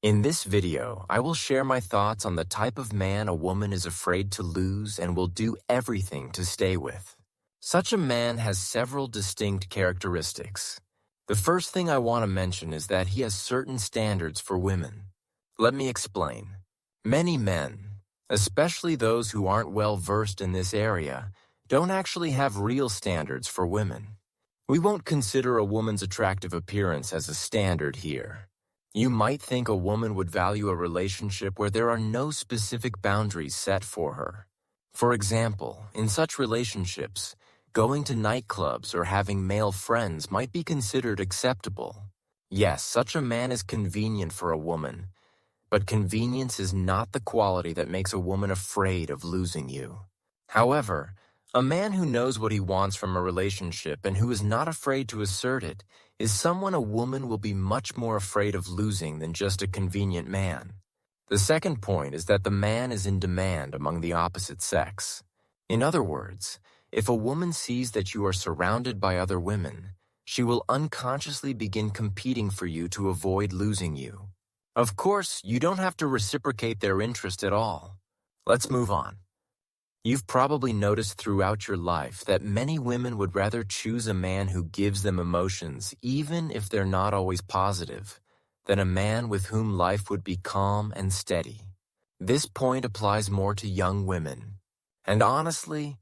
In this video, I will share my thoughts on the type of man a woman is afraid to lose and will do everything to stay with. Such a man has several distinct characteristics. The first thing I want to mention is that he has certain standards for women. Let me explain. Many men, especially those who aren't well versed in this area, don't actually have real standards for women. We won't consider a woman's attractive appearance as a standard here. You might think a woman would value a relationship where there are no specific boundaries set for her. For example, in such relationships, going to nightclubs or having male friends might be considered acceptable. Yes, such a man is convenient for a woman, but convenience is not the quality that makes a woman afraid of losing you. However, a man who knows what he wants from a relationship and who is not afraid to assert it is someone a woman will be much more afraid of losing than just a convenient man. The second point is that the man is in demand among the opposite sex. In other words, if a woman sees that you are surrounded by other women, she will unconsciously begin competing for you to avoid losing you. Of course, you don't have to reciprocate their interest at all. Let's move on. You've probably noticed throughout your life that many women would rather choose a man who gives them emotions, even if they're not always positive, than a man with whom life would be calm and steady. This point applies more to young women. And honestly,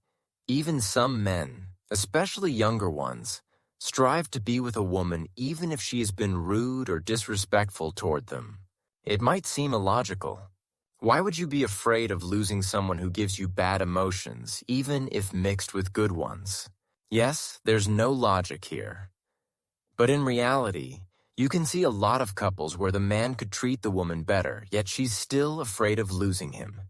even some men, especially younger ones, strive to be with a woman even if she has been rude or disrespectful toward them. It might seem illogical. Why would you be afraid of losing someone who gives you bad emotions, even if mixed with good ones? Yes, there's no logic here. But in reality, you can see a lot of couples where the man could treat the woman better, yet she's still afraid of losing him.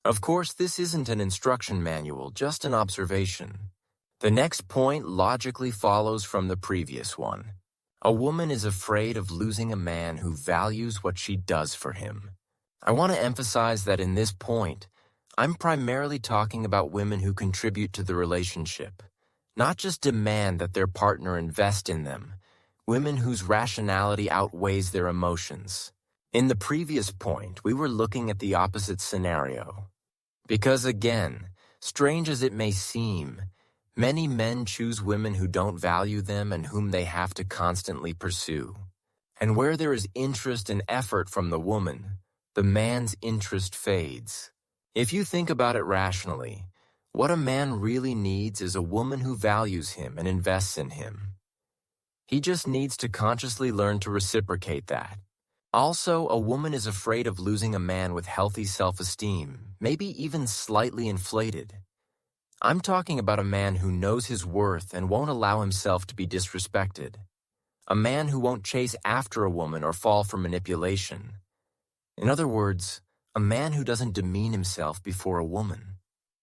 Of course, this isn't an instruction manual, just an observation. The next point logically follows from the previous one. A woman is afraid of losing a man who values what she does for him. I want to emphasize that in this point, I'm primarily talking about women who contribute to the relationship, not just demand that their partner invest in them, women whose rationality outweighs their emotions. In the previous point, we were looking at the opposite scenario. Because again, strange as it may seem, many men choose women who don't value them and whom they have to constantly pursue. And where there is interest and effort from the woman, the man's interest fades. If you think about it rationally, what a man really needs is a woman who values him and invests in him. He just needs to consciously learn to reciprocate that. Also, a woman is afraid of losing a man with healthy self-esteem, maybe even slightly inflated. I'm talking about a man who knows his worth and won't allow himself to be disrespected. A man who won't chase after a woman or fall for manipulation. In other words, a man who doesn't demean himself before a woman.